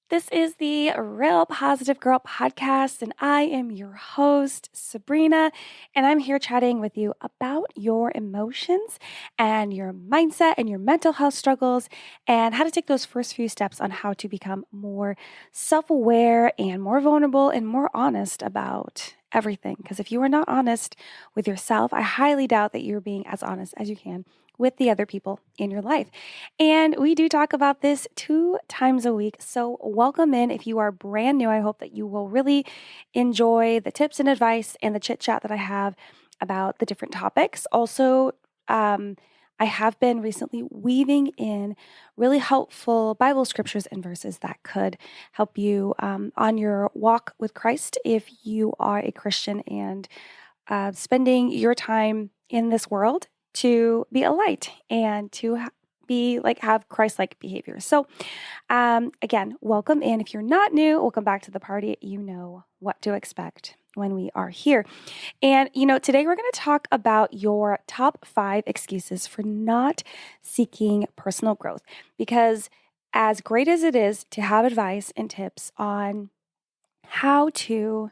This is the Real Positive Girl podcast, and I am your host, Sabrina, and I'm here chatting with you about your emotions and your mindset and your mental health struggles and how to take those first few steps on how to become more self-aware and more vulnerable and more honest about everything. Because if you are not honest with yourself, I highly doubt that you're being as honest as you can with the other people in your life. And we do talk about this 2 times a week. So, welcome in. If you are brand new, I hope that you will really enjoy the tips and advice and the chit chat that I have about the different topics. Also, I have been recently weaving in really helpful Bible scriptures and verses that could help you on your walk with Christ if you are a Christian and spending your time in this world to be a light and to be like have Christ-like behavior. So, again, welcome in. If you're not new, welcome back to the party. You know what to expect when we are here. And today we're going to talk about your top 5 excuses for not seeking personal growth. Because as great as it is to have advice and tips on how to,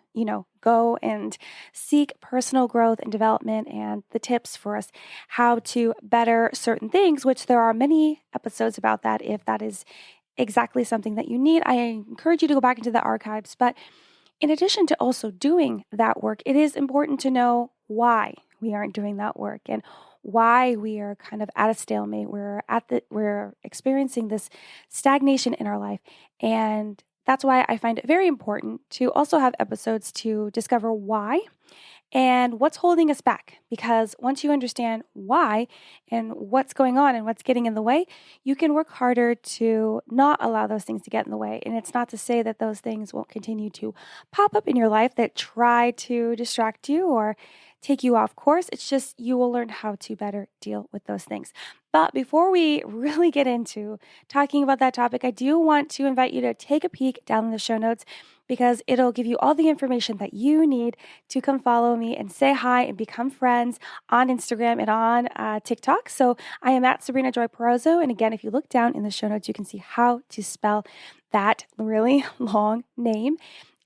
go and seek personal growth and development and the tips for us how to better certain things, which there are many episodes about that. If that is exactly something that you need, I encourage you to go back into the archives. But in addition to also doing that work, it is important to know why we aren't doing that work and why we are kind of at a stalemate. We're experiencing this stagnation in our life. And that's why I find it very important to also have episodes to discover why and what's holding us back. Because once you understand why and what's going on and what's getting in the way, you can work harder to not allow those things to get in the way. And it's not to say that those things won't continue to pop up in your life that try to distract you or take you off course. It's just you will learn how to better deal with those things. But before we really get into talking about that topic, I do want to invite you to take a peek down in the show notes because it'll give you all the information that you need to come follow me and say hi and become friends on Instagram and on TikTok. So I am at Sabrina Joy Perozzo. And again, if you look down in the show notes, you can see how to spell that really long name.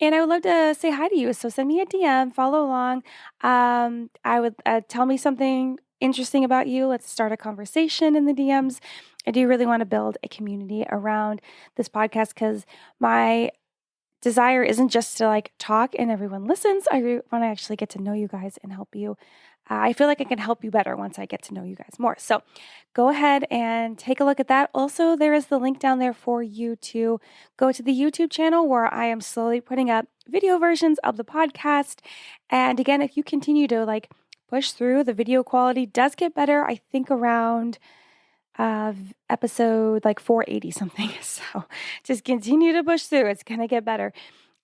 And I would love to say hi to you. So send me a DM, follow along. I would tell me something interesting about you. Let's start a conversation in the DMs. I do really want to build a community around this podcast because my desire isn't just to like talk and everyone listens. I want to actually get to know you guys and help you. I feel like I can help you better once I get to know you guys more. So go ahead and take a look at that. Also, there is the link down there for you to go to the YouTube channel where I am slowly putting up video versions of the podcast. And again, if you continue to like push through, the video quality does get better. I think around episode like 480 something. So just continue to push through. It's going to get better.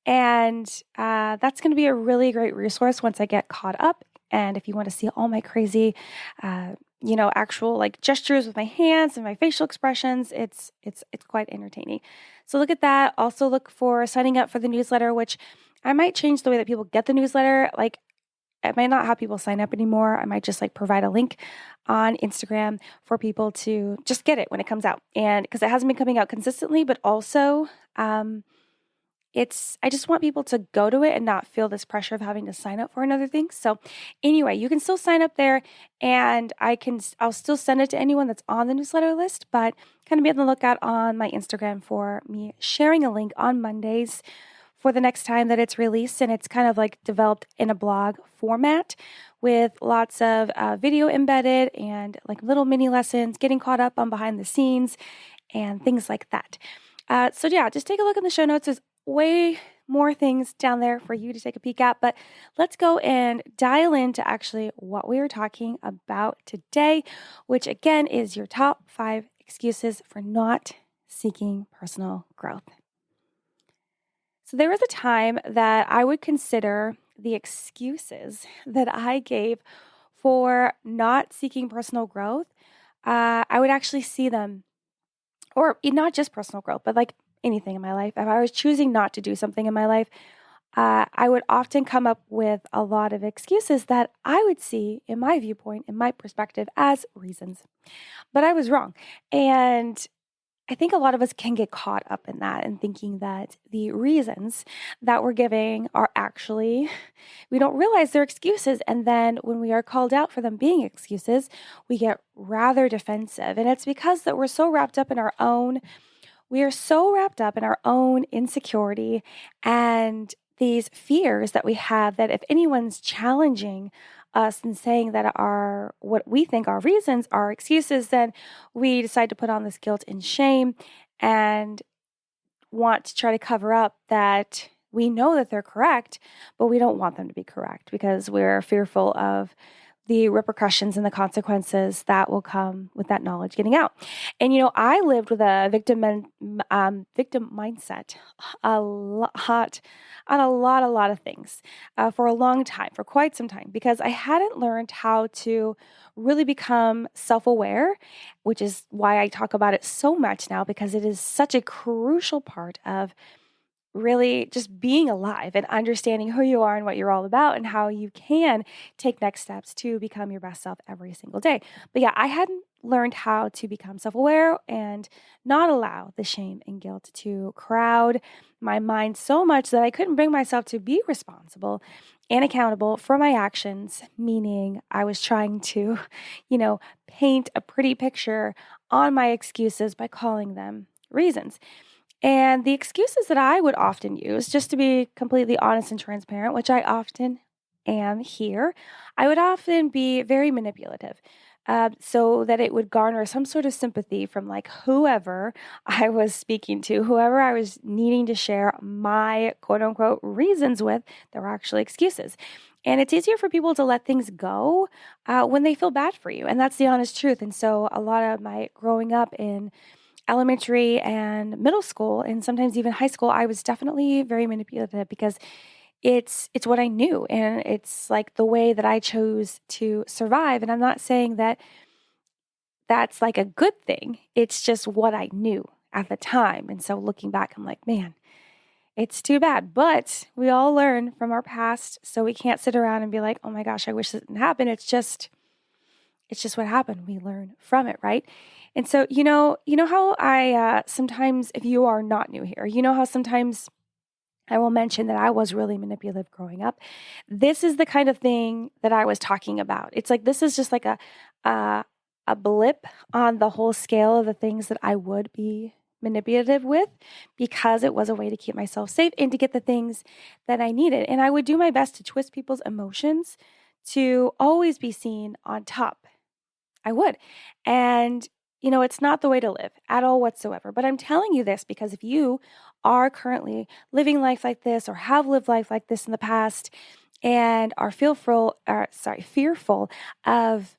And that's going to be a really great resource once I get caught up. And if you want to see all my crazy, actual like gestures with my hands and my facial expressions, it's quite entertaining. So look at that. Also look for signing up for the newsletter, which I might change the way that people get the newsletter. Like I might not have people sign up anymore. I might just like provide a link on Instagram for people to just get it when it comes out. And because it hasn't been coming out consistently, but also I just want people to go to it and not feel this pressure of having to sign up for another thing. So anyway, you can still sign up there and I'll still send it to anyone that's on the newsletter list, but kind of be on the lookout on my Instagram for me sharing a link on Mondays for the next time that it's released. And it's kind of like developed in a blog format with lots of video embedded and like little mini lessons, getting caught up on behind the scenes and things like that. So yeah, just take a look in the show notes. There's way more things down there for you to take a peek at, but let's go and dial into actually what we are talking about today, which again is your top 5 excuses for not seeking personal growth. So there was a time that I would consider the excuses that I gave for not seeking personal growth. I would actually see them, or not just personal growth, but like anything in my life. If I was choosing not to do something in my life, I would often come up with a lot of excuses that I would see in my viewpoint, in my perspective, as reasons. But I was wrong. And I think a lot of us can get caught up in that and thinking that the reasons that we're giving are actually, we don't realize they're excuses. And then when we are called out for them being excuses, we get rather defensive. And it's because that we are so wrapped up in our own insecurity and these fears that we have that if anyone's challenging us and saying that our what we think our reasons are excuses, then we decide to put on this guilt and shame and want to try to cover up that we know that they're correct, but we don't want them to be correct because we're fearful of the repercussions and the consequences that will come with that knowledge getting out. And I lived with a victim mindset a lot on a lot of things for a long time, for quite some time, because I hadn't learned how to really become self-aware, which is why I talk about it so much now, because it is such a crucial part of really just being alive and understanding who you are and what you're all about and how you can take next steps to become your best self every single day. But yeah, I hadn't learned how to become self-aware and not allow the shame and guilt to crowd my mind so much that I couldn't bring myself to be responsible and accountable for my actions, meaning I was trying to, paint a pretty picture on my excuses by calling them reasons. And the excuses that I would often use, just to be completely honest and transparent, which I often am here, I would often be very manipulative. So that it would garner some sort of sympathy from like whoever I was speaking to, whoever I was needing to share my quote unquote reasons with, that were actually excuses. And it's easier for people to let things go when they feel bad for you. And that's the honest truth. And so a lot of my growing up in elementary and middle school and sometimes even high school, I was definitely very manipulative because it's what I knew and it's like the way that I chose to survive. And I'm not saying that that's like a good thing. It's just what I knew at the time. And so looking back, I'm like, man, it's too bad. But we all learn from our past, so we can't sit around and be like, oh my gosh, I wish this didn't happen. It's just what happened. We learn from it, right? And so, how I sometimes, if you are not new here, how sometimes I will mention that I was really manipulative growing up. This is the kind of thing that I was talking about. It's like this is just like a blip on the whole scale of the things that I would be manipulative with because it was a way to keep myself safe and to get the things that I needed. And I would do my best to twist people's emotions to always be seen on top. I would. And, it's not the way to live at all whatsoever. But I'm telling you this because if you are currently living life like this or have lived life like this in the past and are fearful of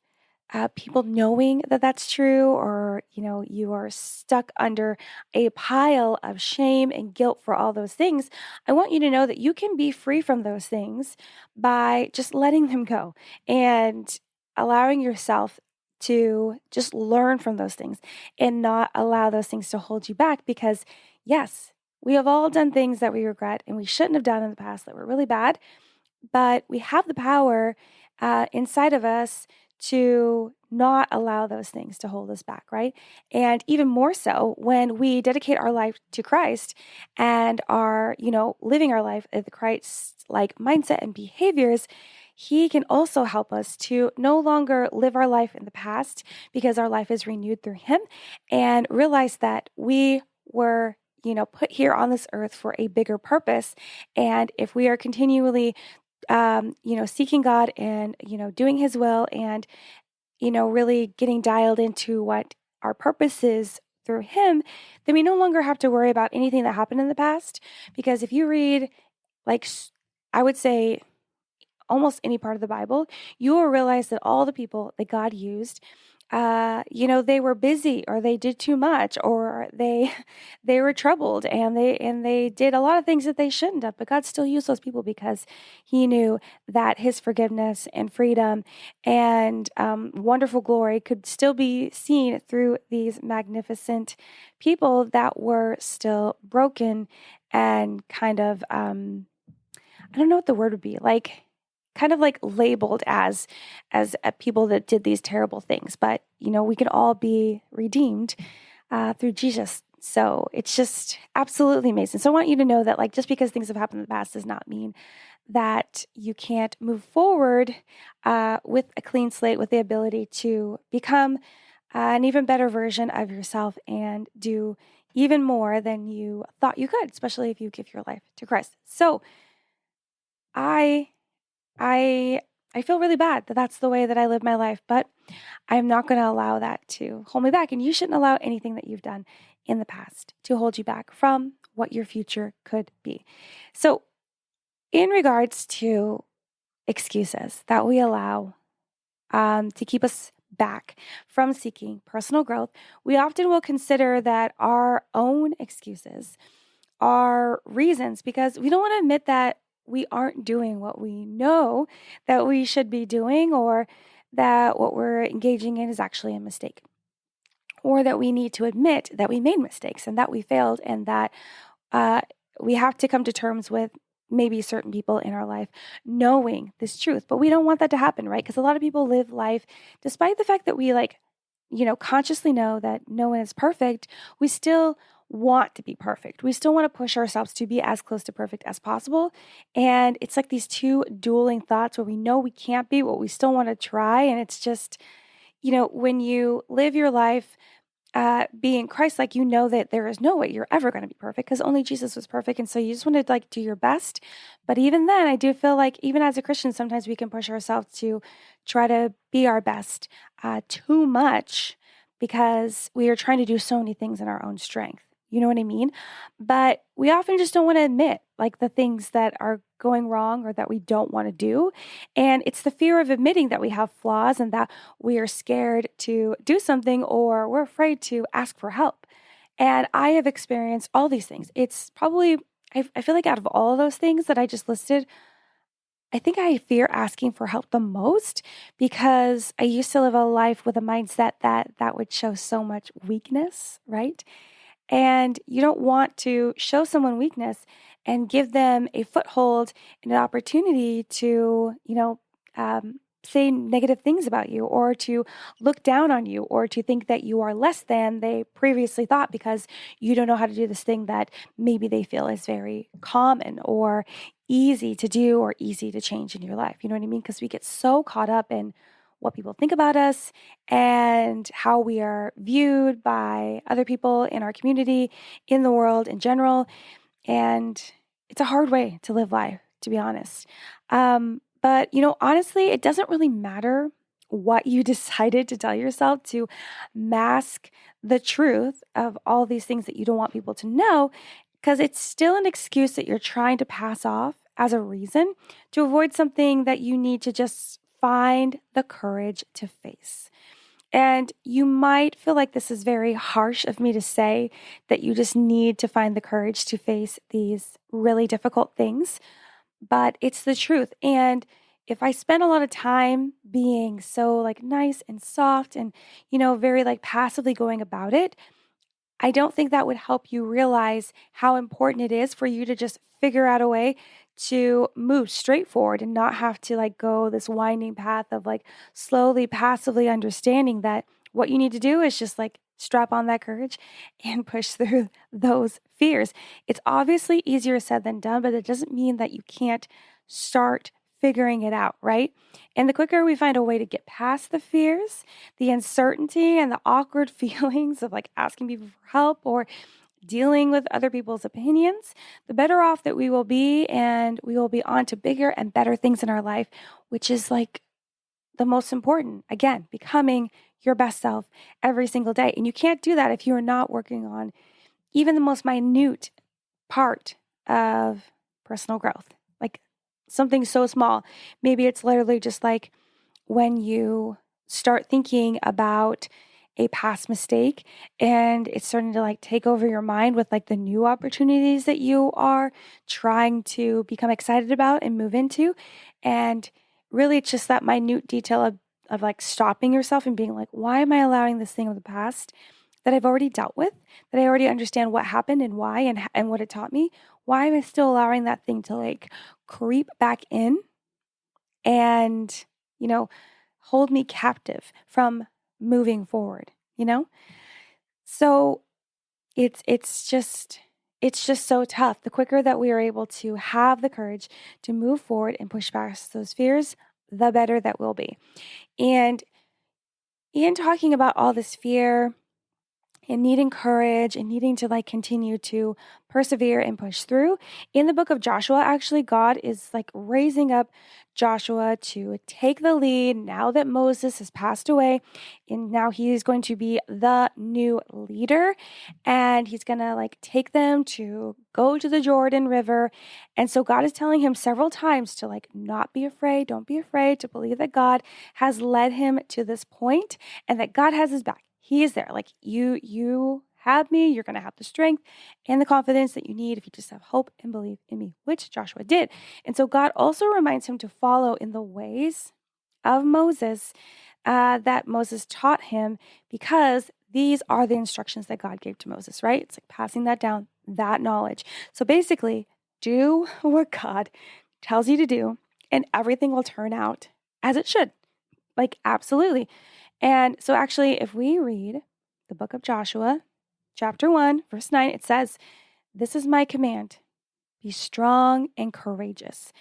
people knowing that that's true, or, you are stuck under a pile of shame and guilt for all those things, I want you to know that you can be free from those things by just letting them go and allowing yourself to just learn from those things and not allow those things to hold you back because, yes, we have all done things that we regret and we shouldn't have done in the past that were really bad, but we have the power inside of us to not allow those things to hold us back, right? And even more so when we dedicate our life to Christ and are, living our life with Christ-like mindset and behaviors, He can also help us to no longer live our life in the past because our life is renewed through Him and realize that we were put here on this earth for a bigger purpose. And if we are continually seeking God and, doing His will and, really getting dialed into what our purpose is through Him, then we no longer have to worry about anything that happened in the past. Because if you read, I would say, almost any part of the Bible, you will realize that all the people that God used, they were busy or they did too much or they were troubled and they did a lot of things that they shouldn't have, but God still used those people because He knew that His forgiveness and freedom and wonderful glory could still be seen through these magnificent people that were still broken and kind of, I don't know what the word would be, kind of like labeled as people that did these terrible things. But, we can all be redeemed through Jesus. So it's just absolutely amazing. So I want you to know that, like, just because things have happened in the past does not mean that you can't move forward with a clean slate, with the ability to become an even better version of yourself and do even more than you thought you could, especially if you give your life to Christ. So I I I feel really bad that that's the way that I live my life, but I'm not going to allow that to hold me back. And you shouldn't allow anything that you've done in the past to hold you back from what your future could be. So, in regards to excuses that we allow to keep us back from seeking personal growth, we often will consider that our own excuses are reasons because we don't want to admit that we aren't doing what we know that we should be doing, or that what we're engaging in is actually a mistake, or that we need to admit that we made mistakes and that we failed, and that uh, we have to come to terms with maybe certain people in our life knowing this truth. But we don't want that to happen, right? Because a lot of people live life despite the fact that we consciously know that no one is perfect. We still want to be perfect. We still want to push ourselves to be as close to perfect as possible. And it's like these two dueling thoughts where we know we can't be, but we still want to try. And it's just, when you live your life being Christ, like, that there is no way you're ever going to be perfect because only Jesus was perfect. And so you just want to do your best. But even then, I do feel like even as a Christian, sometimes we can push ourselves to try to be our best too much because we are trying to do so many things in our own strength. You know what I mean? But we often just don't want to admit like the things that are going wrong or that we don't want to do. And it's the fear of admitting that we have flaws and that we are scared to do something or we're afraid to ask for help. And I have experienced all these things. It's probably, I feel like out of all of those things that I just listed, I think I fear asking for help the most because I used to live a life with a mindset that would show so much weakness, right? And you don't want to show someone weakness and give them a foothold and an opportunity to, say negative things about you or to look down on you or to think that you are less than they previously thought because you don't know how to do this thing that maybe they feel is very common or easy to do or easy to change in your life. You know what I mean? Because we get so caught up in what people think about us and how we are viewed by other people in our community, in the world in general. And it's a hard way to live life, to be honest. But, honestly, it doesn't really matter what you decided to tell yourself to mask the truth of all these things that you don't want people to know, because it's still an excuse that you're trying to pass off as a reason to avoid something that you need to just find the courage to face. And you might feel like this is very harsh of me to say that you just need to find the courage to face these really difficult things, but it's the truth. And if I spend a lot of time being so nice and soft and, very passively going about it, I don't think that would help you realize how important it is for you to just figure out a way to move straight forward and not have to go this winding path of slowly, passively understanding that what you need to do is just strap on that courage and push through those fears. It's obviously easier said than done, but it doesn't mean that you can't start figuring it out, right? And the quicker we find a way to get past the fears, the uncertainty, and the awkward feelings of asking people for help or dealing with other people's opinions, the better off that we will be, and we will be on to bigger and better things in our life, which is the most important. Again, becoming your best self every single day. And you can't do that if you are not working on even the most minute part of personal growth, like something so small. Maybe it's literally just when you start thinking about a past mistake and it's starting to take over your mind with the new opportunities that you are trying to become excited about and move into. And really it's just that minute detail of stopping yourself and being why am I allowing this thing of the past that I've already dealt with, that I already understand what happened and why and what it taught me? Why am I still allowing that thing to creep back in and, hold me captive from moving forward, So it's just so tough. The quicker that we are able to have the courage to move forward and push past those fears, the better that will be. And in talking about all this fear and needing courage and needing to continue to persevere and push through. In the book of Joshua, actually, God is raising up Joshua to take the lead now that Moses has passed away. And now he is going to be the new leader. And he's going to take them to go to the Jordan River. And so God is telling him several times to not be afraid. Don't be afraid, to believe that God has led him to this point and that God has his back. He is there. You have me. You're going to have the strength and the confidence that you need if you just have hope and believe in me, which Joshua did. And so God also reminds him to follow in the ways of Moses that Moses taught him, because these are the instructions that God gave to Moses, right? It's like passing that down, that knowledge. So basically, do what God tells you to do, and everything will turn out as it should. Absolutely. And so actually, if we read the book of Joshua, chapter 1, verse 9, it says, "This is my command. Be strong and courageous.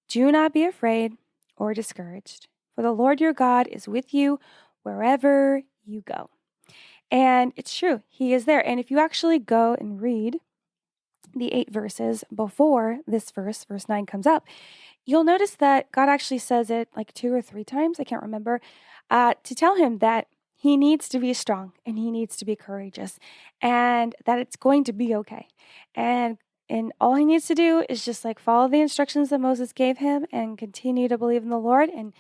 Do not be afraid or discouraged, for the Lord your God is with you wherever you go." And it's true. He is there. And if you actually go and read the 8 verses before this verse 9 comes up, you'll notice that God actually says it 2 or 3 times, I can't remember, to tell him that he needs to be strong and he needs to be courageous and that it's going to be okay. And all he needs to do is just follow the instructions that Moses gave him and continue to believe in the Lord, and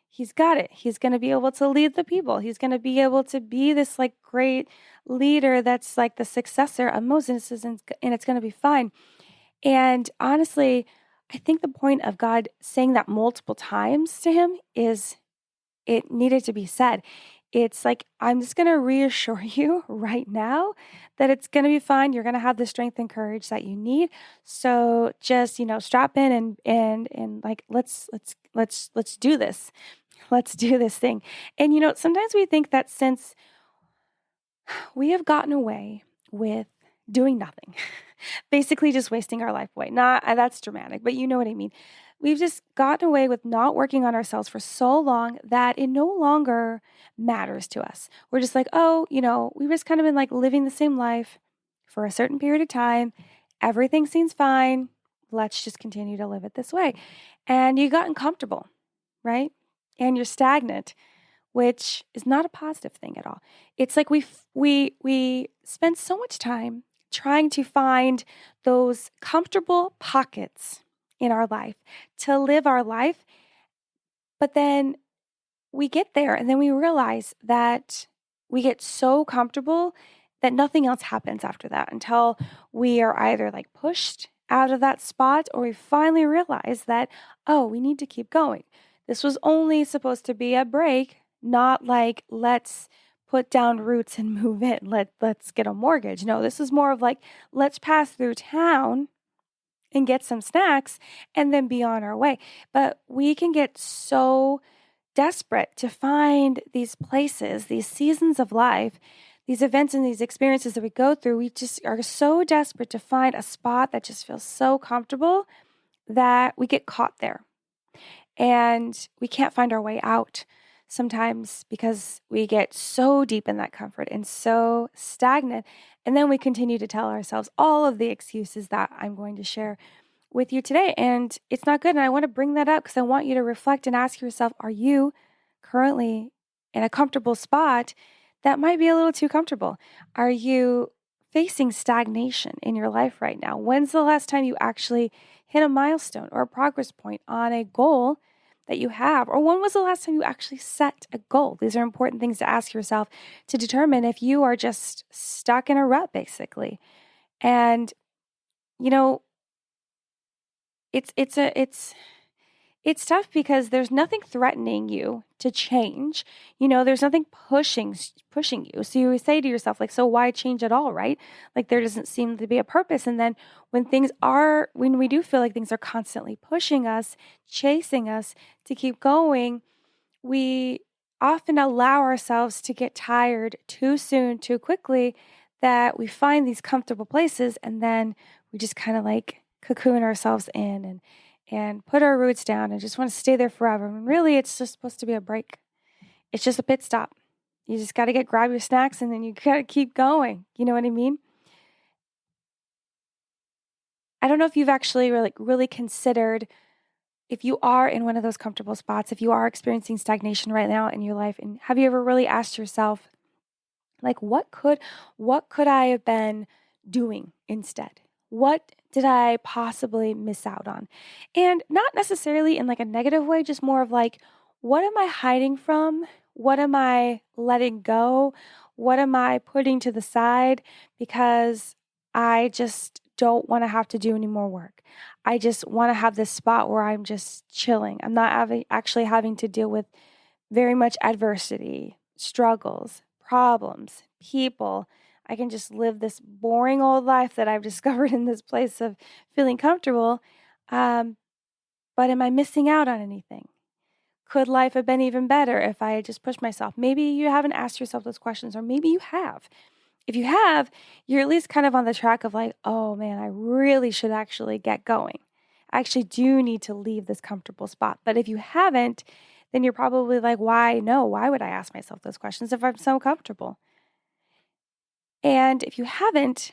he's got it. He's going to be able to lead the people. He's going to be able to be this great leader that's the successor of Moses, and it's going to be fine. And honestly, I think the point of God saying that multiple times to him is it needed to be said. It's I'm just going to reassure you right now that it's going to be fine. You're going to have the strength and courage that you need. So just, strap in and let's do this. Let's do this thing. And, sometimes we think that since we have gotten away with doing nothing, basically just wasting our life away. Not that's dramatic, but you know what I mean. We've just gotten away with not working on ourselves for so long that it no longer matters to us. We're just oh, we've just kind of been living the same life for a certain period of time. Everything seems fine. Let's just continue to live it this way. And you've gotten comfortable, right? And you're stagnant, which is not a positive thing at all. It's we spend so much time trying to find those comfortable pockets in our life to live our life. But then we get there and then we realize that we get so comfortable that nothing else happens after that until we are either pushed out of that spot, or we finally realize that, oh, we need to keep going. This was only supposed to be a break, not let's put down roots and move in. Let's get a mortgage. No, this is more of let's pass through town and get some snacks and then be on our way. But we can get so desperate to find these places, these seasons of life, these events and these experiences that we go through. We just are so desperate to find a spot that just feels so comfortable that we get caught there. And we can't find our way out sometimes because we get so deep in that comfort and so stagnant. And then we continue to tell ourselves all of the excuses that I'm going to share with you today. And it's not good. And I want to bring that up because I want you to reflect and ask yourself, are you currently in a comfortable spot that might be a little too comfortable? Are you facing stagnation in your life right now? When's the last time you actually hit a milestone or a progress point on a goal that you have? Or when was the last time you actually set a goal? These are important things to ask yourself to determine if you are just stuck in a rut, basically. And, it's tough because there's nothing threatening you to change. There's nothing pushing you. So you say to yourself, so why change at all, right? There doesn't seem to be a purpose. And then when we do feel like things are constantly pushing us, chasing us to keep going, we often allow ourselves to get tired too soon, too quickly, that we find these comfortable places and then we just kind of like cocoon ourselves in and put our roots down and just want to stay there forever. And really, it's just supposed to be a break. It's just a pit stop. You just got to grab your snacks and then you got to keep going. You know what I mean? I don't know if you've actually really considered if you are in one of those comfortable spots, if you are experiencing stagnation right now in your life, and have you ever really asked yourself, like, what could I have been doing instead? What did I possibly miss out on? And not necessarily in like a negative way, just more of like, what am I hiding from? What am I letting go? What am I putting to the side because I just don't want to have to do any more work? I just want to have this spot where I'm just chilling. I'm not actually having to deal with very much adversity, struggles, problems, people. I can just live this boring old life that I've discovered in this place of feeling comfortable. But am I missing out on anything? Could life have been even better if I had just pushed myself? Maybe you haven't asked yourself those questions, or maybe you have. If you have, you're at least kind of on the track of like, oh man, I really should actually get going. I actually do need to leave this comfortable spot. But if you haven't, then you're probably like, why? No, why would I ask myself those questions if I'm so comfortable? And if you haven't,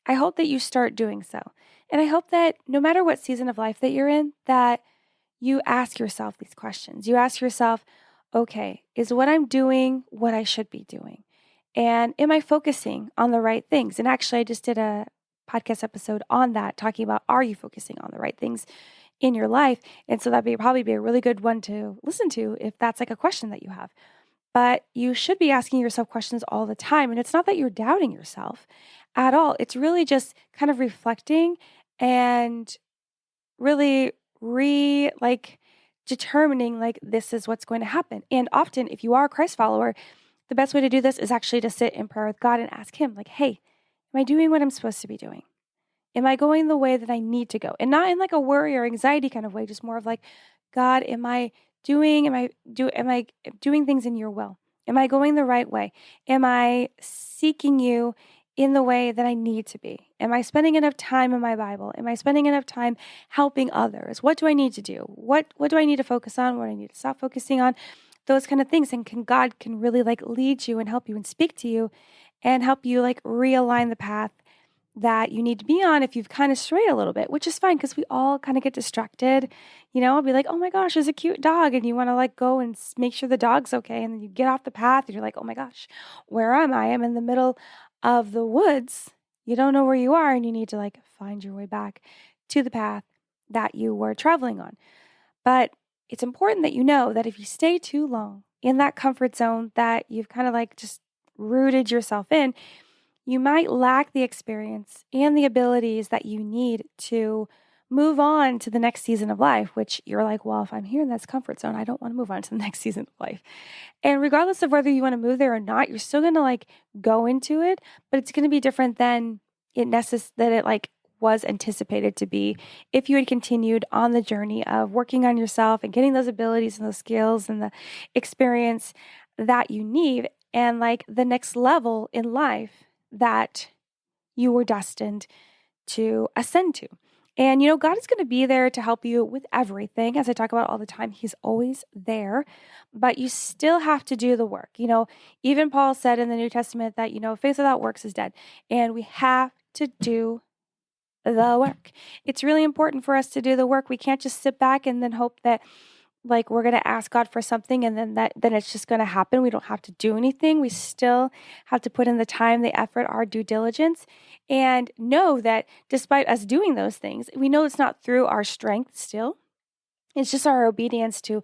I hope that you start doing so. And I hope that no matter what season of life that you're in, that you ask yourself these questions. You ask yourself, okay, is what I'm doing what I should be doing? And am I focusing on the right things? And actually, I just did a podcast episode on that, talking about, are you focusing on the right things in your life? And so that'd probably be a really good one to listen to if that's like a question that you have. But you should be asking yourself questions all the time. And it's not that you're doubting yourself at all. It's really just kind of reflecting and really determining like this is what's going to happen. And often if you are a Christ follower, the best way to do this is actually to sit in prayer with God and ask him like, hey, am I doing what I'm supposed to be doing? Am I going the way that I need to go? And not in like a worry or anxiety kind of way, just more of like, God, am I doing things in your will? Am I going the right way? Am I seeking you in the way that I need to be? Am I spending enough time in my Bible? Am I spending enough time helping others? What do I need to do? What do I need to focus on? What do I need to stop focusing on? Those kind of things. And God can really like lead you and help you and speak to you and help you like realign the path that you need to be on if you've kind of strayed a little bit, which is fine because we all kind of get distracted. You know, I'll be like, oh my gosh, there's a cute dog. And you want to like go and make sure the dog's okay. And then you get off the path and you're like, oh my gosh, where am I? I'm in the middle of the woods. You don't know where you are and you need to like find your way back to the path that you were traveling on. But it's important that you know that if you stay too long in that comfort zone that you've kind of like just rooted yourself in, you might lack the experience and the abilities that you need to move on to the next season of life, which you're like, well, if I'm here in this comfort zone, I don't want to move on to the next season of life. And regardless of whether you want to move there or not, you're still going to like go into it, but it's going to be different than it like was anticipated to be if you had continued on the journey of working on yourself and getting those abilities and those skills and the experience that you need and like the next level in life that you were destined to ascend to. And, you know, God is going to be there to help you with everything. As I talk about all the time, he's always there, but you still have to do the work. You know, even Paul said in the New Testament that, you know, faith without works is dead, and we have to do the work. It's really important for us to do the work. We can't just sit back and then hope that like we're going to ask God for something and then it's just going to happen. We don't have to do anything. We still have to put in the time, the effort, our due diligence, and know that despite us doing those things, we know it's not through our strength still. It's just our obedience to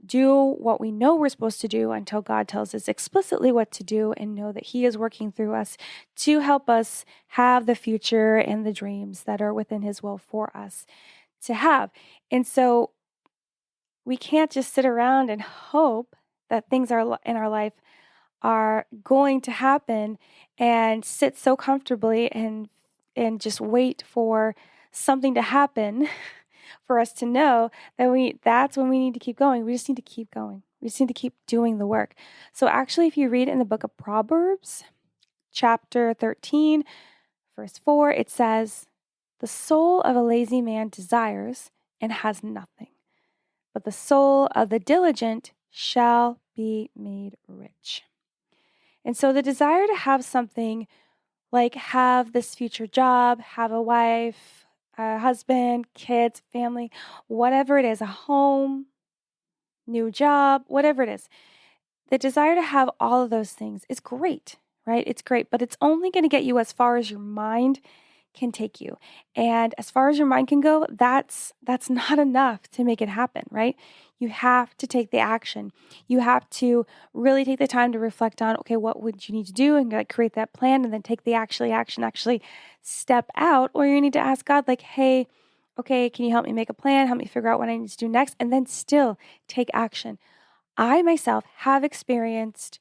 do what we know we're supposed to do until God tells us explicitly what to do, and know that he is working through us to help us have the future and the dreams that are within his will for us to have. And so we can't just sit around and hope that things are in our life are going to happen and sit so comfortably and just wait for something to happen for us to know that that's when we need to keep going. We just need to keep going. We just need to keep doing the work. So actually, if you read in the book of Proverbs, chapter 13, verse 4, it says, "The soul of a lazy man desires and has nothing, but the soul of the diligent shall be made rich." And so the desire to have something, like have this future job, have a wife, a husband, kids, family, whatever it is, a home, new job, whatever it is, the desire to have all of those things is great, right? It's great, but it's only going to get you as far as your mind can take you. And as far as your mind can go, that's not enough to make it happen, right? You have to take the action. You have to really take the time to reflect on, okay, what would you need to do, and like create that plan, and then take the actually step out. Or you need to ask God, like, hey, okay, can you help me make a plan? Help me figure out what I need to do next, and then still take action. I myself have experienced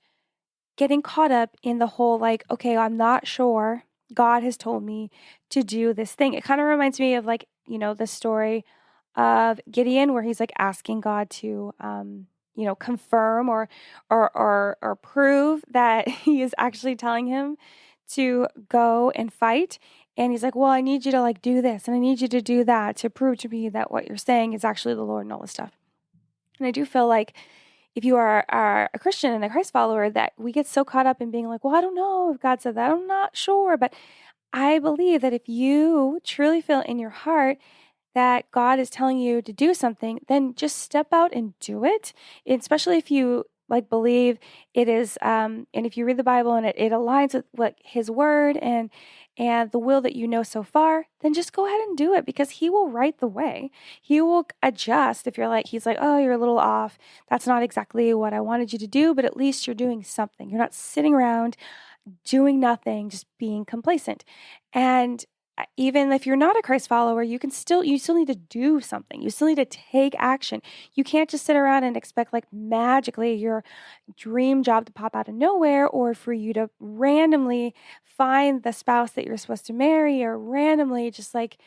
getting caught up in the whole, like, okay, I'm not sure. God has told me to do this thing. It kind of reminds me of, like, the story of Gideon, where he's like asking God to, confirm or prove that he is actually telling him to go and fight. And he's like, well, I need you to like do this, and I need you to do that to prove to me that what you're saying is actually the Lord and all this stuff. And I do feel like if you are a Christian and a Christ follower, that we get so caught up in being like, well, I don't know if God said that. I'm not sure. But I believe that if you truly feel in your heart that God is telling you to do something, then just step out and do it. Especially if you like believe it is, and if you read the Bible and it aligns with what His word and the will that you know so far, then just go ahead and do it, because He will right the way. He will adjust if you're like, He's like, oh, you're a little off. That's not exactly what I wanted you to do, but at least you're doing something. You're not sitting around doing nothing, just being complacent. And even if you're not a Christ follower, you still need to do something. You still need to take action. You can't just sit around and expect like magically your dream job to pop out of nowhere, or for you to randomly find the spouse that you're supposed to marry, or randomly just like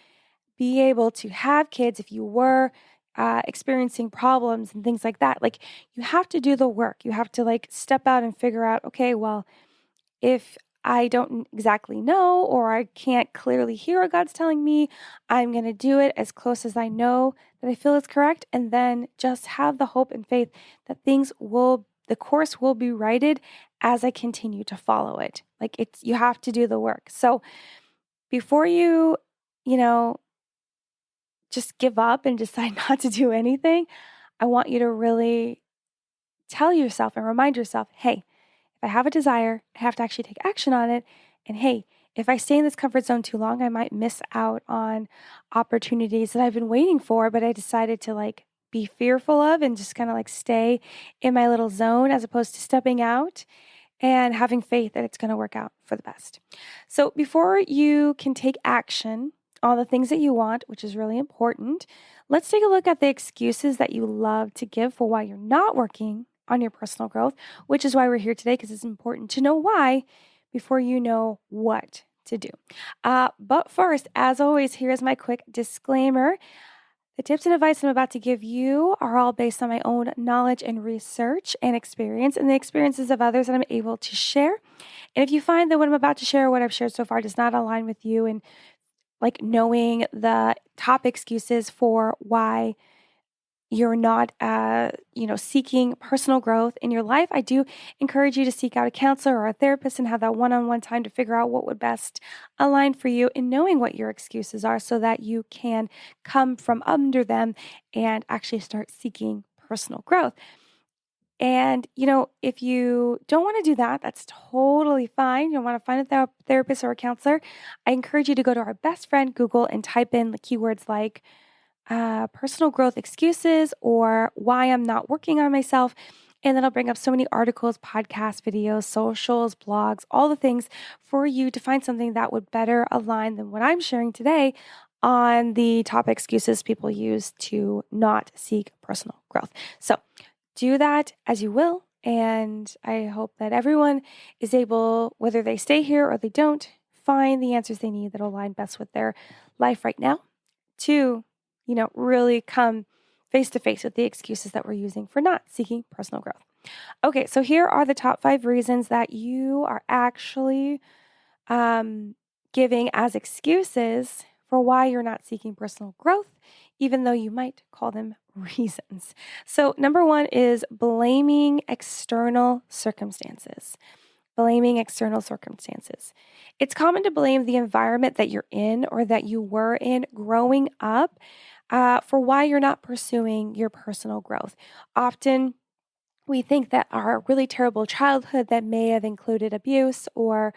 be able to have kids if you were experiencing problems and things like that. Like, you have to do the work. You have to like step out and figure out, okay, well, if I don't exactly know, or I can't clearly hear what God's telling me, I'm going to do it as close as I know that I feel is correct, and then just have the hope and faith that the course will be righted as I continue to follow it. Like, you have to do the work. So before you just give up and decide not to do anything, I want you to really tell yourself and remind yourself, hey, if I have a desire, I have to actually take action on it. And hey, if I stay in this comfort zone too long, I might miss out on opportunities that I've been waiting for, but I decided to like be fearful of and just kind of like stay in my little zone, as opposed to stepping out and having faith that it's going to work out for the best. So before you can take action on the things that you want, which is really important, let's take a look at the excuses that you love to give for why you're not working on your personal growth, which is why we're here today, because it's important to know why before you know what to do. But first, as always, here's my quick disclaimer. The tips and advice I'm about to give you are all based on my own knowledge and research and experience, and the experiences of others that I'm able to share. And if you find that what I'm about to share, what I've shared so far, does not align with you, and like knowing the top excuses for why you're not, seeking personal growth in your life, I do encourage you to seek out a counselor or a therapist and have that one-on-one time to figure out what would best align for you, in knowing what your excuses are, so that you can come from under them and actually start seeking personal growth. And, if you don't want to do that, that's totally fine. You want to find a therapist or a counselor, I encourage you to go to our best friend Google and type in the keywords like personal growth excuses or why I'm not working on myself. And then I'll bring up so many articles, podcasts, videos, socials, blogs, all the things for you to find something that would better align than what I'm sharing today on the top excuses people use to not seek personal growth. So do that as you will. And I hope that everyone is able, whether they stay here or they don't, find the answers they need that align best with their life right now to really come face to face with the excuses that we're using for not seeking personal growth. Okay, so here are the top 5 reasons that you are actually giving as excuses for why you're not seeking personal growth, even though you might call them reasons. So, number one is blaming external circumstances. Blaming external circumstances. It's common to blame the environment that you're in or that you were in growing up for why you're not pursuing your personal growth. Often, we think that our really terrible childhood that may have included abuse or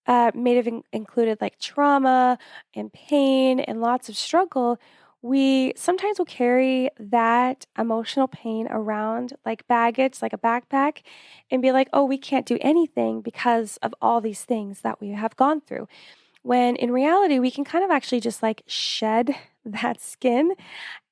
may have included like trauma and pain and lots of struggle, we sometimes will carry that emotional pain around like baggage, like a backpack, and be like, oh, we can't do anything because of all these things that we have gone through. When in reality, we can kind of actually just like shed that skin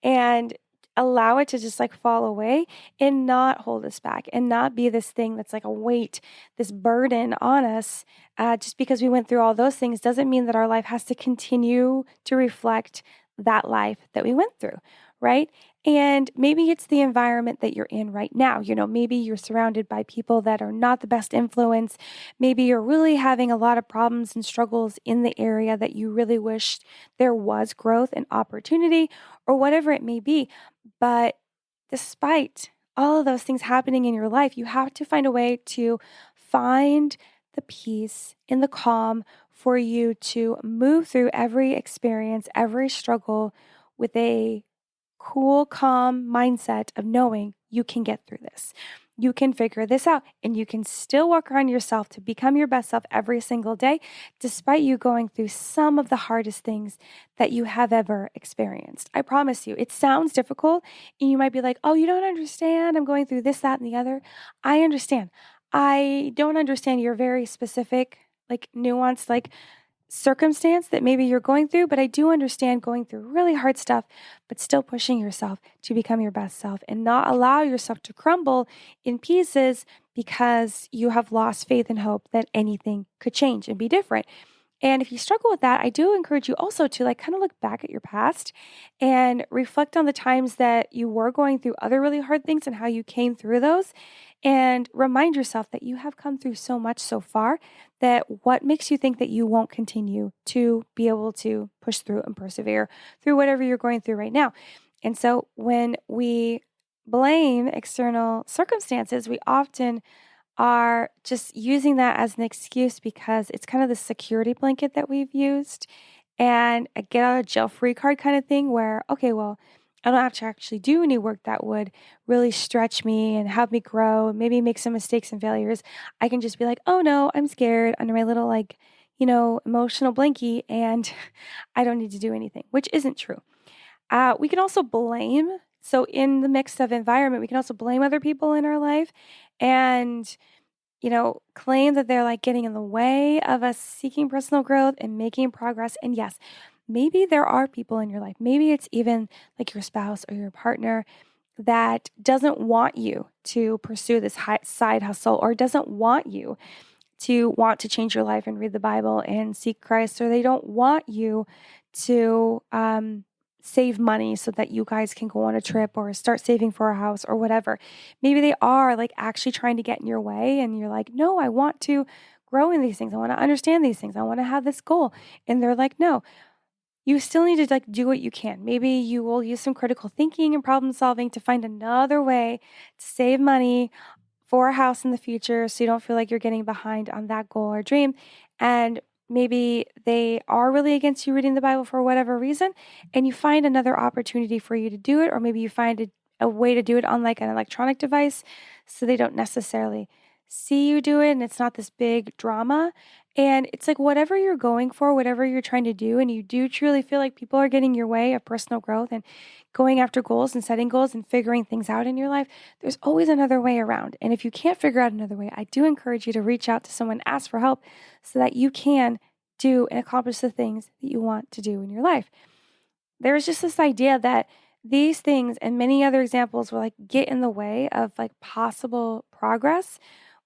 and allow it to just like fall away and not hold us back and not be this thing that's like a weight, this burden on us. Just because we went through all those things doesn't mean that our life has to continue to reflect that life that we went through, right? And maybe it's the environment that you're in right now. Maybe you're surrounded by people that are not the best influence. Maybe you're really having a lot of problems and struggles in the area that you really wished there was growth and opportunity or whatever it may be. But despite all of those things happening in your life, you have to find a way to find the peace and the calm for you to move through every experience, every struggle with a cool, calm mindset of knowing you can get through this. You can figure this out and you can still work on yourself to become your best self every single day, despite you going through some of the hardest things that you have ever experienced. I promise you, it sounds difficult and you might be like, oh, you don't understand. I'm going through this, that, and the other. I understand. I don't understand your very specific, like nuanced, like circumstance that maybe you're going through, but I do understand going through really hard stuff, but still pushing yourself to become your best self and not allow yourself to crumble in pieces because you have lost faith and hope that anything could change and be different. And if you struggle with that, I do encourage you also to like kind of look back at your past and reflect on the times that you were going through other really hard things and how you came through those. And remind yourself that you have come through so much so far that what makes you think that you won't continue to be able to push through and persevere through whatever you're going through right now. And so when we blame external circumstances, we often are just using that as an excuse because it's kind of the security blanket that we've used and a get out of jail free card kind of thing where, okay, well, I don't have to actually do any work that would really stretch me and help me grow, maybe make some mistakes and failures. I can just be like, oh no, I'm scared under my little emotional blankie and I don't need to do anything, which isn't true. We can also blame. So in the mix of environment, we can also blame other people in our life and, claim that they're like getting in the way of us seeking personal growth and making progress. And yes, maybe there are people in your life. Maybe it's even like your spouse or your partner that doesn't want you to pursue this side hustle or doesn't want you to want to change your life and read the Bible and seek Christ, or they don't want you to save money so that you guys can go on a trip or start saving for a house or whatever. Maybe they are like actually trying to get in your way and you're like, no, I want to grow in these things. I want to understand these things. I want to have this goal. And they're like, no, you still need to like do what you can. Maybe you will use some critical thinking and problem solving to find another way to save money for a house in the future so you don't feel like you're getting behind on that goal or dream. And maybe they are really against you reading the Bible for whatever reason, and you find another opportunity for you to do it, or maybe you find a way to do it on like an electronic device so they don't necessarily see you do it and it's not this big drama. And it's like whatever you're going for, whatever you're trying to do, and you do truly feel like people are getting your way of personal growth and going after goals and setting goals and figuring things out in your life, there's always another way around. And if you can't figure out another way, I do encourage you to reach out to someone, ask for help so that you can do and accomplish the things that you want to do in your life. There's just this idea that these things and many other examples will like get in the way of like possible progress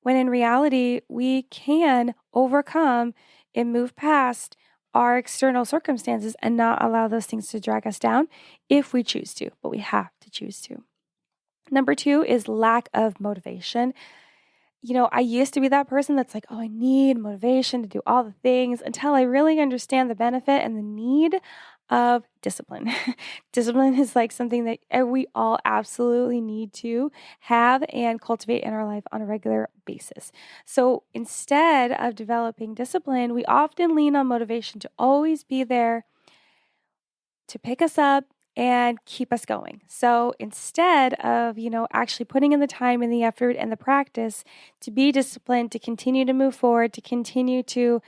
when in reality we can overcome and move past our external circumstances and not allow those things to drag us down if we choose to, but we have to choose to. Number 2 is lack of motivation. I used to be that person that's like, oh, I need motivation to do all the things until I really understand the benefit and the need of discipline. Discipline is like something that we all absolutely need to have and cultivate in our life on a regular basis. So instead of developing discipline, we often lean on motivation to always be there to pick us up and keep us going. So instead of, actually putting in the time and the effort and the practice to be disciplined, to continue to move forward, to continue to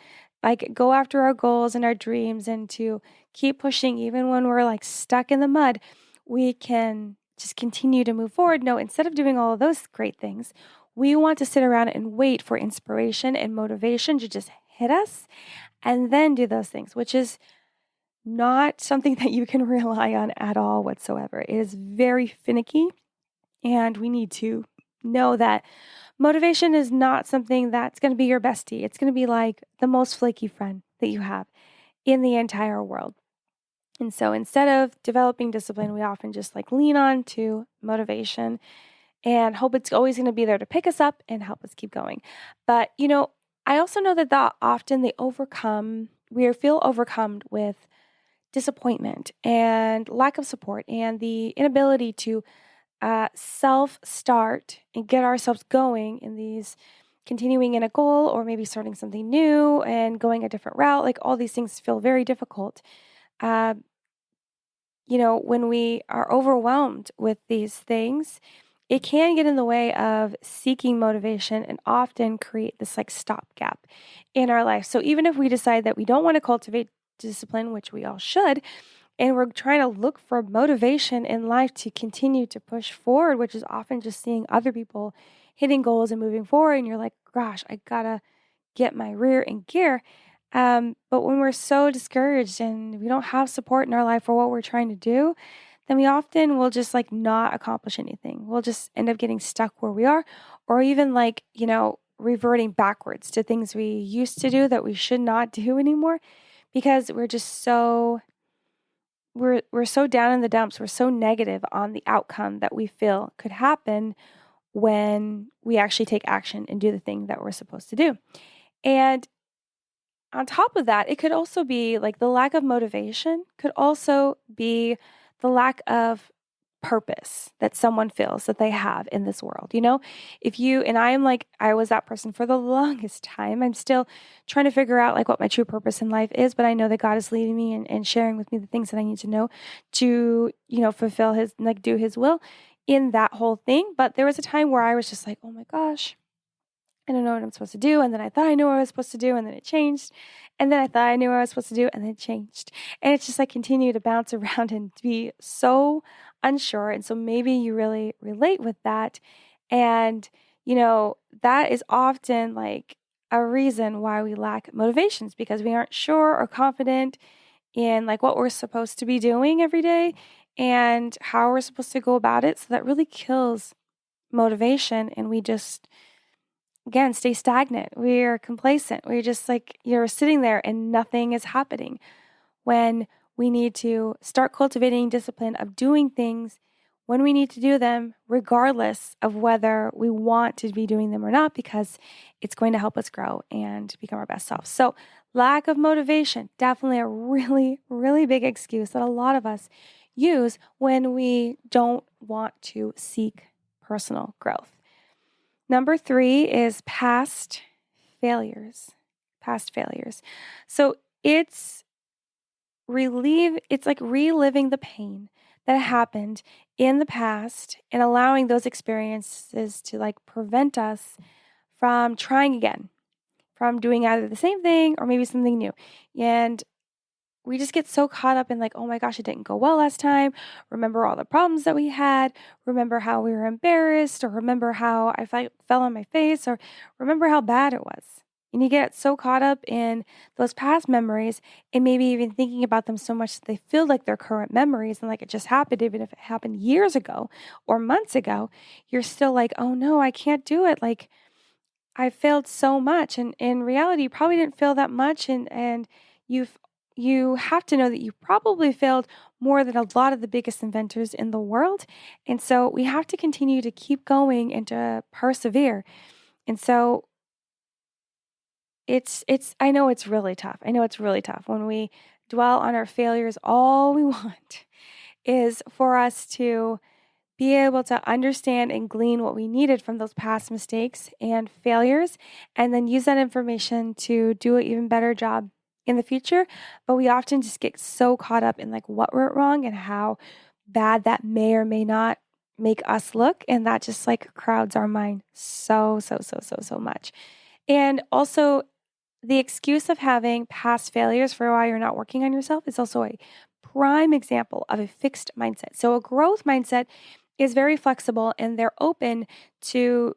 like go after our goals and our dreams and to keep pushing even when we're like stuck in the mud, we can just continue to move forward. No, instead of doing all of those great things, we want to sit around and wait for inspiration and motivation to just hit us and then do those things, which is not something that you can rely on at all whatsoever. It is very finicky, and we need to know that motivation is not something that's going to be your bestie. It's going to be like the most flaky friend that you have in the entire world. And so instead of developing discipline, we often just like lean on to motivation and hope it's always going to be there to pick us up and help us keep going. But, I also know that often we feel overcome with disappointment and lack of support and the inability to self-start and get ourselves going in these continuing in a goal or maybe starting something new and going a different route. Like all these things feel very difficult. When we are overwhelmed with these things, it can get in the way of seeking motivation and often create this like stopgap in our life. So even if we decide that we don't want to cultivate discipline, which we all should, and we're trying to look for motivation in life to continue to push forward, which is often just seeing other people hitting goals and moving forward, and you're like, gosh, I gotta get my rear in gear. But when we're so discouraged and we don't have support in our life for what we're trying to do, then we often will just like not accomplish anything. We'll just end up getting stuck where we are, or even like, reverting backwards to things we used to do that we should not do anymore because we're just we're so down in the dumps. We're so negative on the outcome that we feel could happen when we actually take action and do the thing that we're supposed to do. And on top of that, it could also be like the lack of motivation could also be the lack of purpose that someone feels that they have in this world. I was that person for the longest time. I'm still trying to figure out like what my true purpose in life is, but I know that God is leading me and sharing with me the things that I need to know to, fulfill do his will in that whole thing. But there was a time where I was just like, oh my gosh, I don't know what I'm supposed to do. And then I thought I knew what I was supposed to do, and then it changed. And then I thought I knew what I was supposed to do, and then it changed. And it's just like continue to bounce around and be so unsure. And so maybe you really relate with that. And, that is often like a reason why we lack motivations because we aren't sure or confident in like what we're supposed to be doing every day and how we're supposed to go about it. So that really kills motivation, and we just again, stay stagnant. We're complacent. We're just like, you're sitting there and nothing is happening when we need to start cultivating discipline of doing things when we need to do them, regardless of whether we want to be doing them or not, because it's going to help us grow and become our best self. So lack of motivation, definitely a really, really big excuse that a lot of us use when we don't want to seek personal growth. Number 3 is past failures. Past failures. So it's like reliving the pain that happened in the past and allowing those experiences to like prevent us from trying again, from doing either the same thing or maybe something new. And we just get so caught up in like, oh my gosh, it didn't go well last time. Remember all the problems that we had. Remember how we were embarrassed, or remember how I fell on my face, or remember how bad it was. And you get so caught up in those past memories and maybe even thinking about them so much that they feel like they're current memories and like it just happened, even if it happened years ago or months ago, you're still like, oh no, I can't do it. Like I failed so much. And in reality, you probably didn't fail that much. And you have to know that you probably failed more than a lot of the biggest inventors in the world. And so we have to continue to keep going and to persevere. And so I know it's really tough. I know it's really tough when we dwell on our failures. All we want is for us to be able to understand and glean what we needed from those past mistakes and failures, and then use that information to do an even better job in the future. But we often just get so caught up in like what went wrong and how bad that may or may not make us look. And that just like crowds our mind so much. And also, the excuse of having past failures for why you're not working on yourself is also a prime example of a fixed mindset. So, a growth mindset is very flexible and they're open to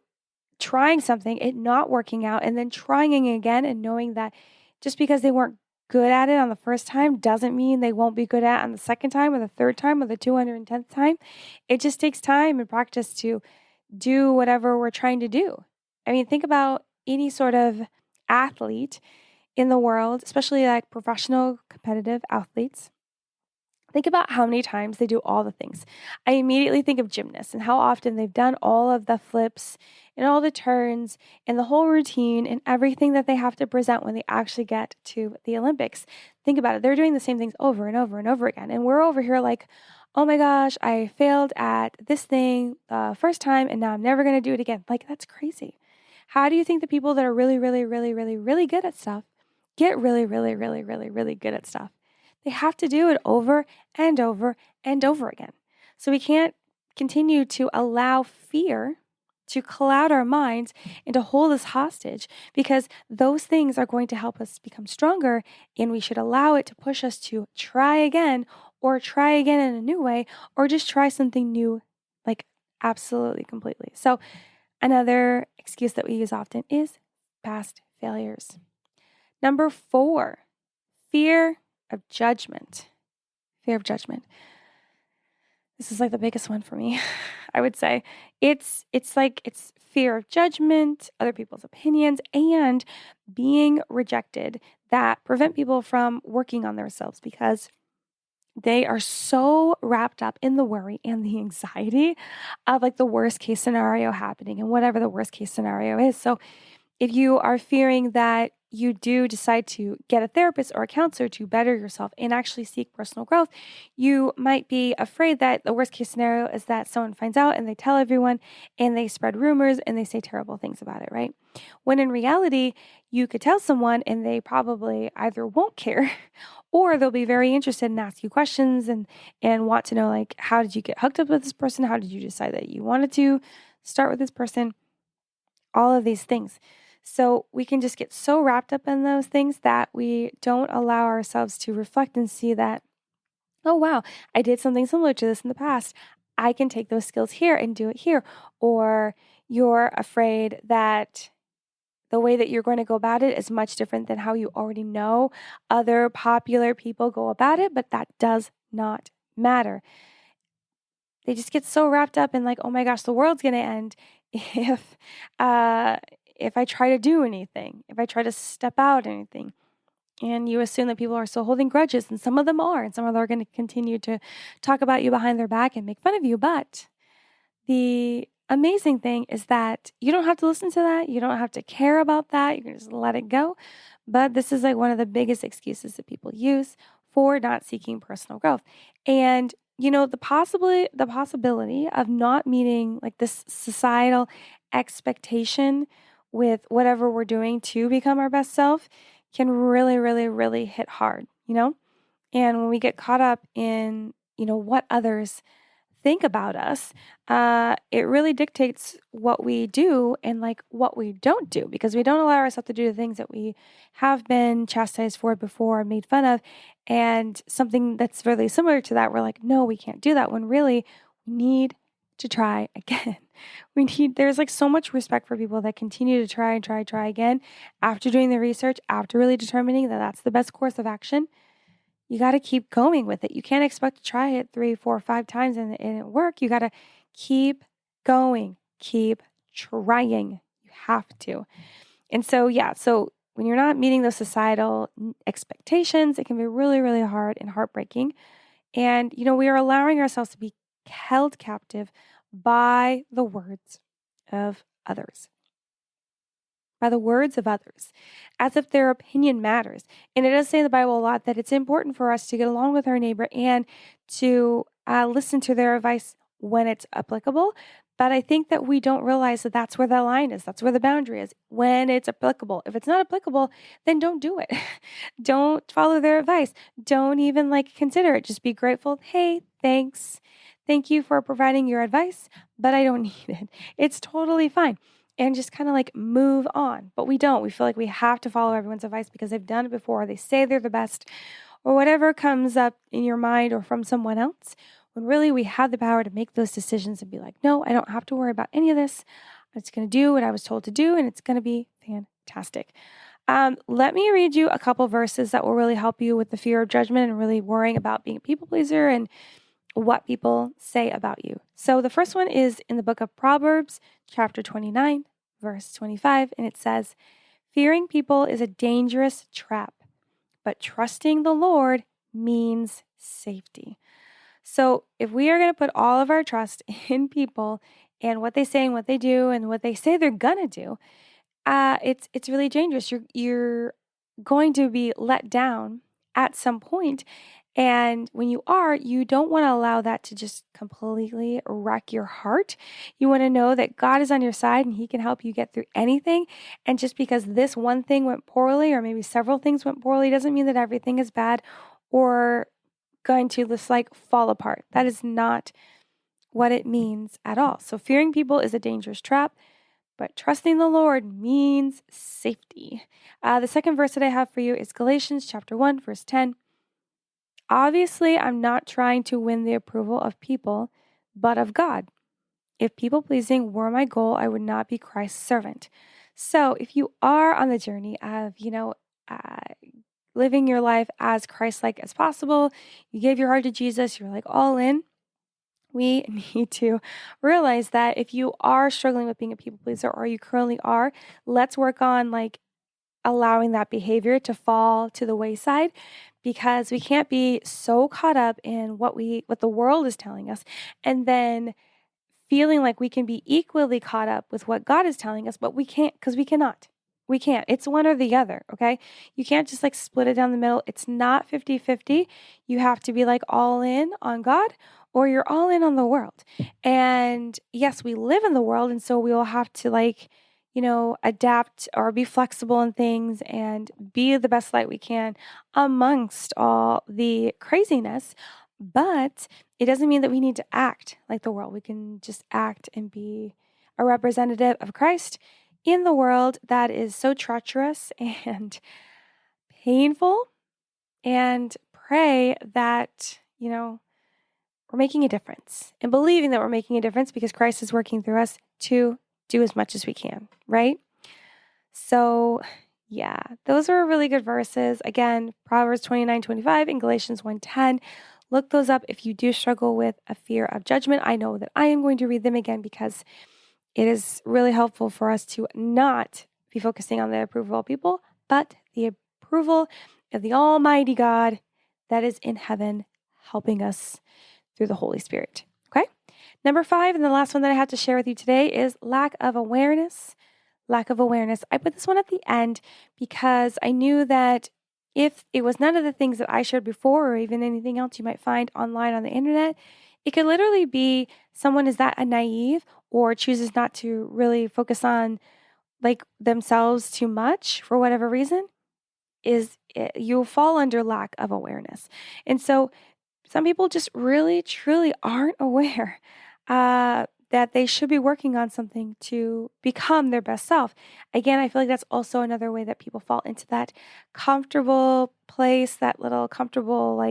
trying something, it not working out, and then trying it again and knowing that just because they weren't good at it on the first time doesn't mean they won't be good at it on the second time or the third time or the 210th time. It just takes time and practice to do whatever we're trying to do. I mean, think about any sort of athlete in the world, especially like professional competitive athletes. Think about how many times they do all the things. I immediately think of gymnasts and how often they've done all of the flips and all the turns and the whole routine and everything that they have to present when they actually get to the Olympics. Think about it. They're doing the same things over and over and over again. And we're over here like, oh my gosh, I failed at this thing first time and now I'm never going to do it again. Like, that's crazy. How do you think the people that are really good at stuff get really good at stuff? They have to do it over and over and over again. So we can't continue to allow fear to cloud our minds and to hold us hostage, because those things are going to help us become stronger, and we should allow it to push us to try again or try again in a new way or just try something new, like absolutely completely. So another excuse that we use often is past failures. Number 4, fear of judgment. Fear of judgment. This is like the biggest one for me, I would say. It's fear of judgment, other people's opinions, and being rejected that prevent people from working on themselves because they are so wrapped up in the worry and the anxiety of like the worst case scenario happening and whatever the worst case scenario is. So if you are fearing that you do decide to get a therapist or a counselor to better yourself and actually seek personal growth, you might be afraid that the worst case scenario is that someone finds out and they tell everyone and they spread rumors and they say terrible things about it, right? When in reality, you could tell someone and they probably either won't care or they'll be very interested and ask you questions and want to know, like, how did you get hooked up with this person? How did you decide that you wanted to start with this person? All of these things. So we can just get so wrapped up in those things that we don't allow ourselves to reflect and see that, oh, wow, I did something similar to this in the past. I can take those skills here and do it here. Or you're afraid that the way that you're going to go about it is much different than how you already know other popular people go about it, but that does not matter. They just get so wrapped up in like, oh my gosh, the world's going to end if I try to do anything, if I try to step out anything. And you assume that people are still holding grudges, and some of them are, and some of them are going to continue to talk about you behind their back and make fun of you. But the amazing thing is that you don't have to listen to that. You don't have to care about that. You can just let it go. But this is like one of the biggest excuses that people use for not seeking personal growth. And the possibility of not meeting like this societal expectation with whatever we're doing to become our best self can really hit hard, And when we get caught up in, what others think about us, it really dictates what we do and like what we don't do, because we don't allow ourselves to do the things that we have been chastised for before, made fun of, and something that's really similar to that, we're like, no, we can't do that, when really we need to try again. There's like so much respect for people that continue to try and try again after doing the research, after really determining that that's the best course of action. You got to keep going with it. You can't expect to try it 3, 4, 5 times and it work. You got to keep going, keep trying. You have to. And so when you're not meeting those societal expectations, it can be really hard and heartbreaking. And, we are allowing ourselves to be held captive by the words of others. by the words of others, as if their opinion matters. And it does say in the Bible a lot that it's important for us to get along with our neighbor and to listen to their advice when it's applicable. But I think that we don't realize that that's where the line is. That's where the boundary is when it's applicable. If it's not applicable, then don't do it. Don't follow their advice. Don't even consider it. Just be grateful. Hey, thanks. Thank you for providing your advice, but I don't need it. It's totally fine. And just kind of move on. But we don't. We feel like we have to follow everyone's advice because they've done it before. They say they're the best or whatever comes up in your mind or from someone else. When really we have the power to make those decisions and be like, no, I don't have to worry about any of this. I'm just going to do what I was told to do, and it's going to be fantastic. Let me read you a couple verses that will really help you with the fear of judgment and really worrying about being a people pleaser and what people say about you. So the first one is in the book of Proverbs, chapter 29, verse 25, and it says, fearing people is a dangerous trap, but trusting the Lord means safety. So if we are going to put all of our trust in people and what they say and what they do and what they say they're going to do, it's really dangerous. You're going to be let down at some point. And when you don't want to allow that to just completely wreck your heart. You want to know that God is on your side and He can help you get through anything. And just because this one thing went poorly, or maybe several things went poorly, doesn't mean that everything is bad or going to just fall apart. That is not what it means at all. So fearing people is a dangerous trap, but trusting the Lord means safety. The second verse that I have for you is Galatians chapter 1, verse 10. Obviously, I'm not trying to win the approval of people, but of God. If people-pleasing were my goal, I would not be Christ's servant. So if you are on the journey of, living your life as Christ-like as possible, you gave your heart to Jesus, you're all in, we need to realize that if you are struggling with being a people pleaser, or you currently are, let's work on allowing that behavior to fall to the wayside, because we can't be so caught up in what the world is telling us and then feeling like we can be equally caught up with what God is telling us, but we can't, because we cannot. We can't. It's one or the other, okay? You can't just split it down the middle. It's not 50-50. You have to be all in on God, or you're all in on the world. And yes, we live in the world, and so we will have to adapt or be flexible in things and be the best light we can amongst all the craziness. But it doesn't mean that we need to act like the world. We can just act and be a representative of Christ in the world that is so treacherous and painful, and pray that, we're making a difference and believing that we're making a difference because Christ is working through us to do as much as we can, right? So yeah, those are really good verses. Again, Proverbs 29:25 and Galatians 1:10. Look those up if you do struggle with a fear of judgment. I know that I am going to read them again because it is really helpful for us to not be focusing on the approval of people, but the approval of the Almighty God that is in heaven, helping us through the Holy Spirit. Okay? Number 5, and the last one that I have to share with you today, is lack of awareness. Lack of awareness. I put this one at the end because I knew that if it was none of the things that I shared before, or even anything else you might find online on the internet, it could literally be someone is that naive or chooses not to really focus on themselves too much for whatever reason, you'll fall under lack of awareness. And so some people just really, truly aren't aware that they should be working on something to become their best self. Again, I feel like that's also another way that people fall into that comfortable place, that little comfortable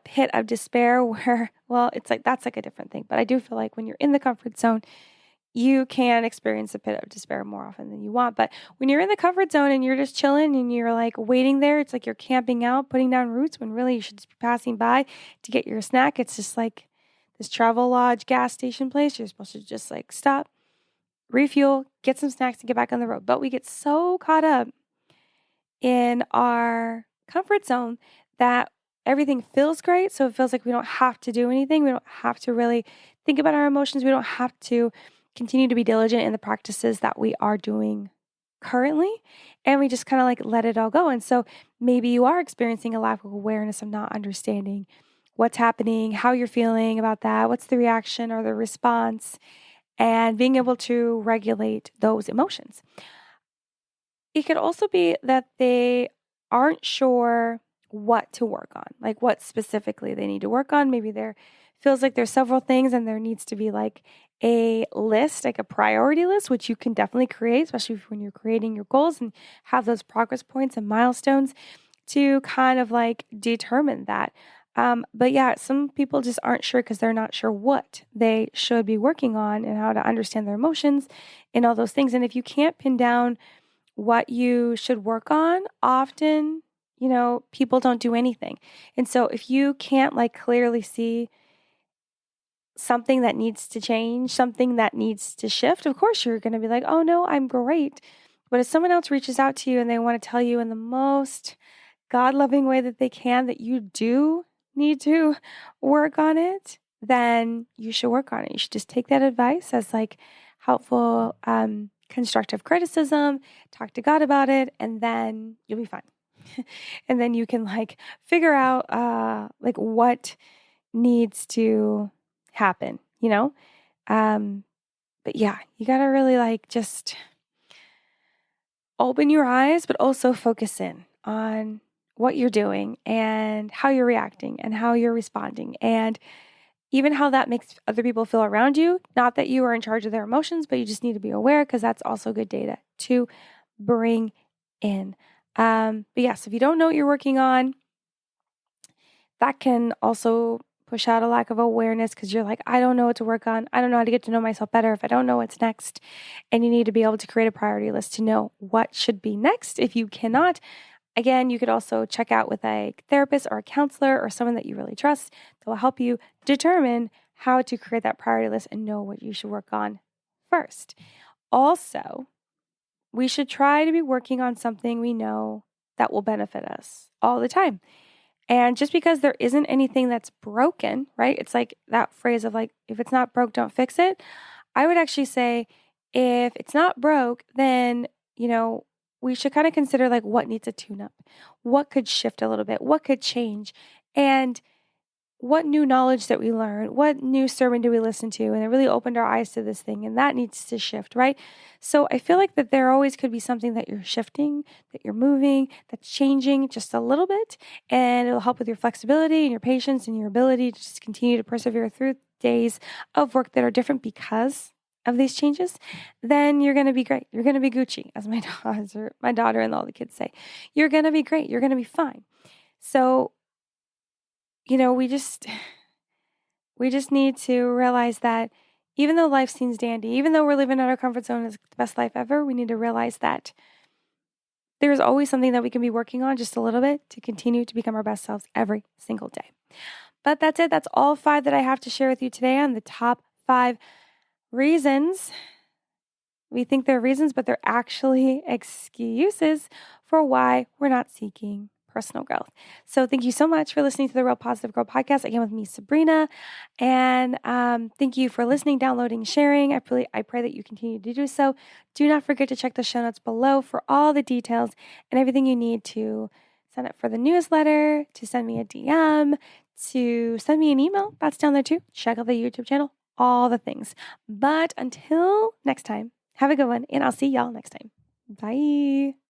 pit of despair where, well, it's that's a different thing. But I do feel like when you're in the comfort zone, you can experience a pit of despair more often than you want. But when you're in the comfort zone and you're just chilling and you're waiting there, it's you're camping out, putting down roots, when really you should just be passing by to get your snack. It's just this travel lodge gas station place. You're supposed to just stop, refuel, get some snacks, and get back on the road. But we get so caught up in our comfort zone that everything feels great. So it feels like we don't have to do anything. We don't have to really think about our emotions. We don't have to continue to be diligent in the practices that we are doing currently, and we just kind of like let it all go. And so maybe you are experiencing a lack of awareness of not understanding what's happening, how you're feeling about that, what's the reaction or the response, and being able to regulate those emotions. It could also be that they aren't sure what to work on, like what specifically they need to work on. Maybe there feels like there's several things and there needs to be like a list, like a priority list, which you can definitely create, especially when you're creating your goals and have those progress points and milestones to kind of like determine that. But yeah, some people just aren't sure because they're not sure what they should be working on and how to understand their emotions and all those things. And if you can't pin down what you should work on, often, people don't do anything. And so if you can't like clearly see something that needs to change, something that needs to shift, of course you're going to be like, oh no, I'm great. But if someone else reaches out to you and they want to tell you in the most God loving way that they can that you do need to work on it, then you should work on it. You should just take that advice as like helpful, constructive criticism, talk to God about it, and then you'll be fine. And then you can like figure out like what needs to happen, But yeah, you got to really like just open your eyes, but also focus in on what you're doing and how you're reacting and how you're responding and even how that makes other people feel around you. Not that you are in charge of their emotions, but you just need to be aware because that's also good data to bring in. But yes, if you don't know what you're working on, that can also push out a lack of awareness because you're like, I don't know what to work on. I don't know how to get to know myself better if I don't know what's next. And you need to be able to create a priority list to know what should be next. If you cannot, again, you could also check out with a therapist or a counselor or someone that you really trust that will help you determine how to create that priority list and know what you should work on first. Also, we should try to be working on something we know that will benefit us all the time. And just because there isn't anything that's broken, right? It's like that phrase of like, if it's not broke, don't fix it. I would actually say if it's not broke, then, we should kind of consider like what needs a tune up, what could shift a little bit, what could change, and what new knowledge that we learned, what new sermon do we listen to, and it really opened our eyes to this thing, and that needs to shift, right? So I feel like that there always could be something that you're shifting, that you're moving, that's changing just a little bit, and it'll help with your flexibility and your patience and your ability to just continue to persevere through days of work that are different because of these changes. Then you're going to be great. You're going to be Gucci, as my daughter and all the kids say. You're going to be great. You're going to be fine. So we just need to realize that even though life seems dandy, even though we're living in our comfort zone is the best life ever, we need to realize that there's always something that we can be working on just a little bit to continue to become our best selves every single day. But that's it. That's all 5 that I have to share with you today on the top 5 reasons. We think they're reasons, but they're actually excuses for why we're not seeking personal growth. So thank you so much for listening to the Real Positive Girl podcast, again with me, Sabrina. And thank you for listening, downloading, sharing. I pray that you continue to do so. Do not forget to check the show notes below for all the details and everything you need to sign up for the newsletter, to send me a DM, to send me an email. That's down there too. Check out the YouTube channel, all the things. But until next time, have a good one, and I'll see y'all next time. Bye.